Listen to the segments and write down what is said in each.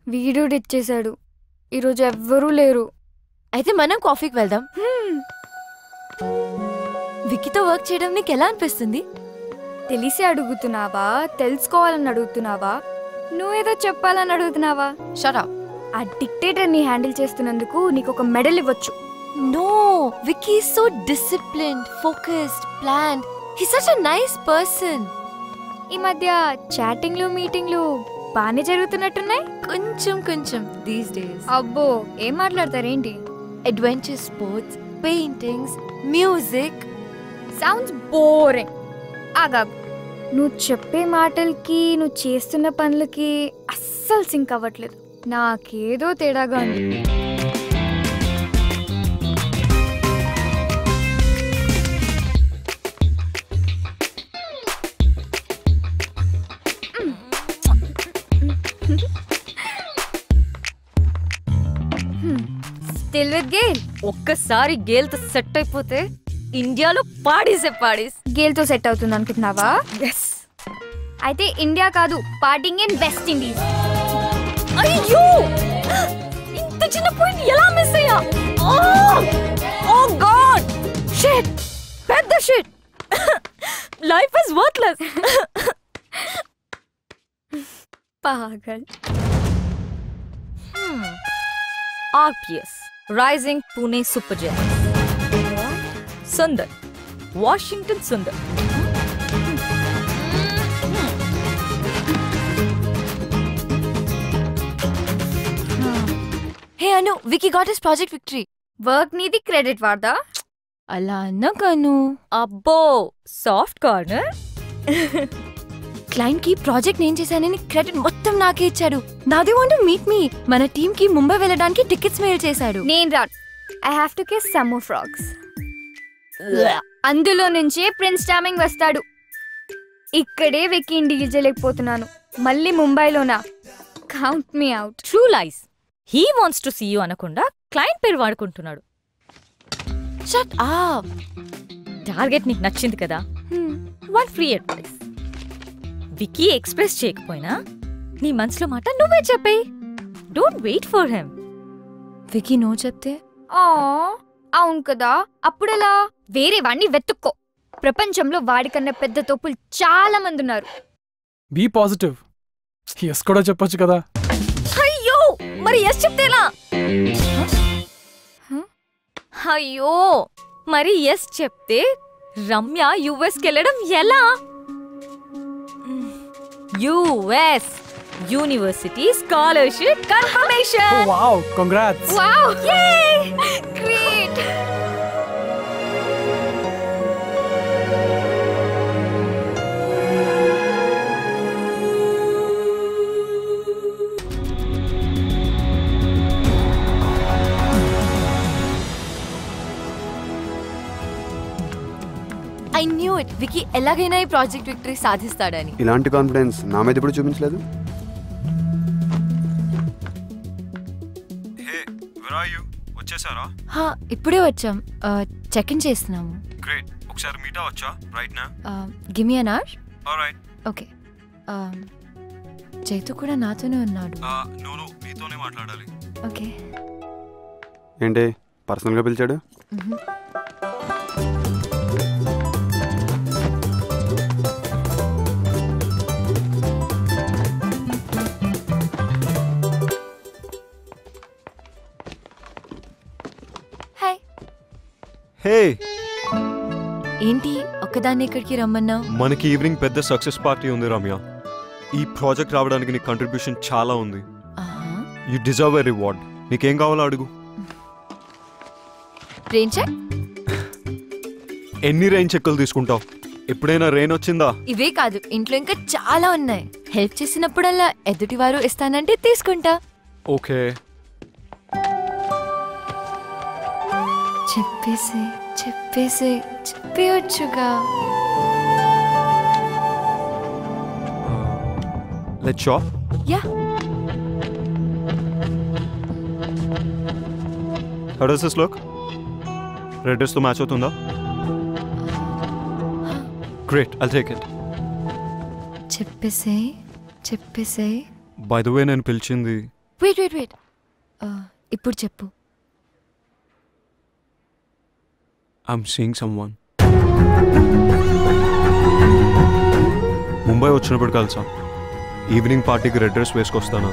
Video ఇచ్చేశాడు. ఈరోజు ఎవ్వరూ లేరు. అయితే మనం కాఫీకి వెళ్దాం. విక్కీతో వర్క్ చేయడం నీకు ఎలా అనిపిస్తుంది? తెలిసి అడుగుతున్నావా, తెలుసుకోవాలని అడుగుతున్నావా, నువ్వేదో చెప్పాలని అడుగుతున్నావా? Shut up. ఆ డిక్టేటర్ని హ్యాండిల్ చేస్తున్నందుకు నీకు ఒక మెడల్ ఇవ్వచ్చు. No, Vicky is so disciplined, focused, planned. He's such a nice person. ఈ మధ్య చాటింగ్లు మీటింగ్లు బానే జరుగుతున్నట్టున్నాయి. కొంచెం దీస్ డేస్. అబ్బో, ఏం మాట్లాడతారేంటి? Adventure sports, paintings, music. Sounds boring. ఆగాగు. నువ్వు చెప్పే మాటలకి నువ్వు చేస్తున్న పనులకి అస్సలు సింక్ అవ్వట్లేదు. నాకేదో తేడాగా ఉంది. Still with Gayle. ఒక్కసారి గేల్ తో సెట్ అయిపోతే ఇండియాలో పాడీసే పాడీస్. గేల్ తో సెట్ అవుతుంది అనుకుంటున్నావా? ఎస్. అయితే ఇండియా కాదు, పార్టింగ్ ఇన్ వెస్ట్ ఇండీస్. అయ్యో, ఇంత చిన్న పాయింట్ ఎలా మిస్ అయ్యా? ఓ గాడ్, షిట్, పెద్ద షిట్. Life is worthless. పాగల్. RPS, Rising Pune Super Giants. Sundar, Washington Sundar. Hey Anu, Vicky got his project victory. Work నీది, క్రెడిట్ వాడదా? అలా అన్నకను. అబ్బో, సాఫ్ట్ కార్నర్. క్లయింట్ కి ప్రాజెక్ట్ నేను చేశానని క్రెడిట్ మొత్తం నాకే ఇచ్చాడు. Now they want to meet me. మన టీమ్ కి ముంబై వెళ్ళడానికి టికెట్స్ మెయిల్ చేశాడు. నేను రాను. I have to kiss some more frogs. అందులో నుంచే ప్రిన్స్ చార్మింగ్ వస్తాడు. ఇక్కడే వెక్కి డీల్ చేయలేకపోతున్నాను. మళ్ళీ ముంబైలోనా? Count me out. True lies. He wants to see you అనకుండా క్లయింట్ పేరు వాడుకుంటున్నాడు. Shut up. టార్గెట్ నీకు నచ్చింది కదా, one free advice. Vicky express చేయకపోయినా నీ మనసులో మాట నువ్వే చెప్పేయ్. Don't wait for him. Vicky no చెప్తే? అవును కదా, అప్పుడెలా? వేరే వాడిని వెతుక్కో. ప్రపంచంలో వాడికన్నా పెద్ద తోపులు చాలా మంది ఉన్నారు. Be positive. ఎస్ కూడా చెప్పొచ్చు కదా. అయ్యో, మరి ఎస్ చెప్తేలా? అయ్యో, మరి ఎస్ చెప్తే రమ్య యుఎస్కి వెళ్ళడం ఎలా? US university scholarship confirmation. Wow, congrats. Wow, yay, great. I knew it. Vicky ఎలాగైనా ఈ ప్రాజెక్ట్ విక్టరీ సాధిస్తాడని. ఇలాంటి కాన్ఫిడెన్స్ నా మీద ఎప్పుడు చూపించలేదు. వచ్చేసారా? ఇప్పుడే వచ్చాం. చెక్ ఇన్ చేస్తున్నాము. గ్రేట్. ఒకసారి మీట్ అవ్వచ్చా రైట్ నా? Give me an hour. Alright. Okay. Chaitu కూడా నాతోనే ఉన్నాడు. నో, మీతోనే మాట్లాడాలి. ఓకే. ఏంటి పర్సనల్గా పిలిచాడు? హే, ఏంటి ఒక్కదాన్ని ఇక్కడికి రమ్మన్నావు? మనకి ఈవినింగ్ పెద్ద సక్సెస్ పార్టీ ఉంది రమ్య. ఈ ప్రాజెక్ట్ రావడానికి నీ కంట్రిబ్యూషన్ చాలా ఉంది. You deserve a reward. నీకేం కావాలో అడుగు. Rain check? ఎన్ని రెయిన్ చెక్కులు తీసుకుంటావు? ఎప్పుడైనా రెయిన్ వచ్చిందా? ఇవే కాదు, ఇంట్లో ఇంకా చాలా ఉన్నాయి. హెల్ప్ చేసినప్పుడల్లా ఎదుటివారు ఇస్తానంటే తీసుకుంటా. ఓకే. చెప్పేయొచ్చుగా. Let's shop. Yeah. How does this look? Red dress తో మ్యాచ్ అవుతుందా? Great, I'll take it. చెప్పేసే By the way, నేను పిలిచింది వెయిట్ ఇప్పుడు చెప్పు. I'm seeing someone. ముంబై వచ్చినప్పుడు కలిసా. ఈవినింగ్ పార్టీకి రెడ్ డ్రెస్ వేసుకొస్తాను.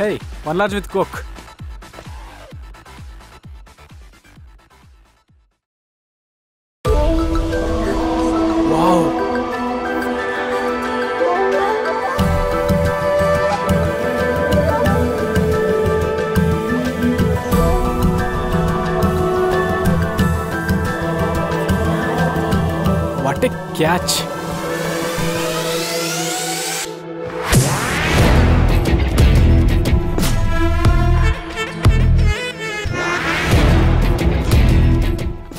Hey, one large with Coke. Wow. What a catch.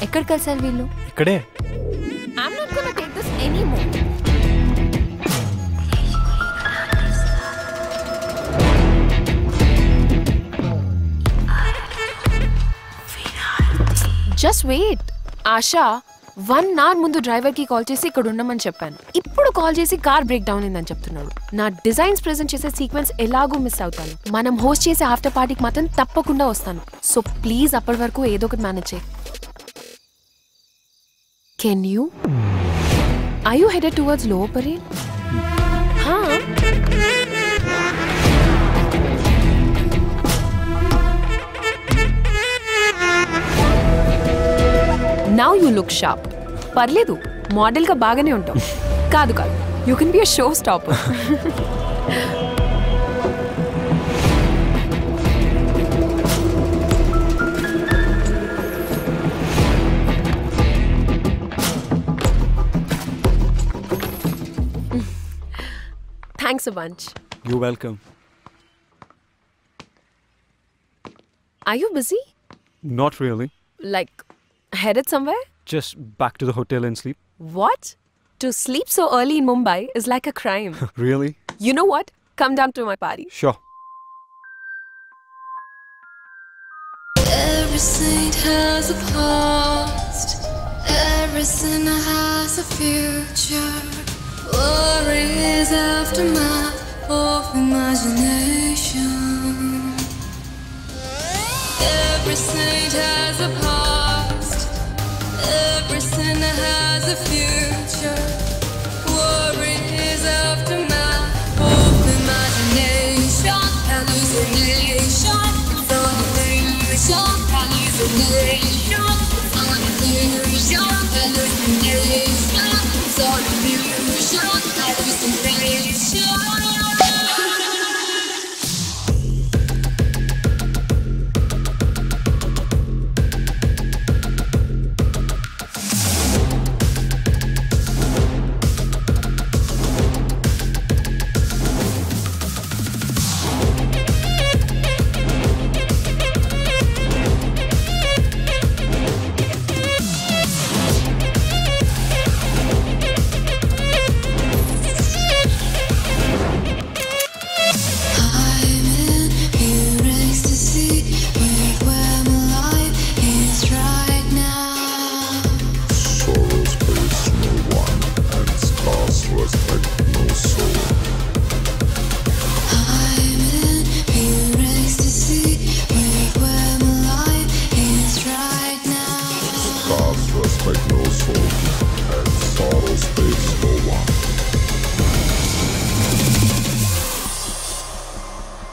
ఎక్కడ కలిసారు వీళ్ళు? ఇక్కడే. I'm not gonna take this anymore. Just wait. Asha 1 hour ముందు డ్రైవర్కి కాల్ చేసి ఇక్కడ ఉండమని చెప్పాను. ఇప్పుడు కాల్ చేసి కార్ బ్రేక్ డౌన్ అయిందని చెప్తున్నాడు. నా డిజైన్స్ ప్రెజెంట్ చేసే సీక్వెన్స్ ఎలాగో మిస్ అవుతాను. మనం హోస్ట్ చేసే ఆఫ్టర్ పార్టీకి మాత్రం తప్పకుండా వస్తాను. సో ప్లీజ్ అప్పటి వరకు ఏదో ఒకటి మేనేజ్ చేయి. Can you? Are you headed towards Lower Parel? Now you look sharp. పర్లేదు, మోడల్గా బాగానే ఉంటావు. కాదు you can be a show stopper. Thanks a bunch. You're welcome. Are you busy? Not really. Like, headed somewhere? Just back to the hotel and sleep. What? To sleep so early in Mumbai is like a crime. Really? You know what? Come down to my party. Sure. Every saint has a past. Every sinner has a future. Worries aftermath of imagination. Every saint has a past. Every sinner has a future.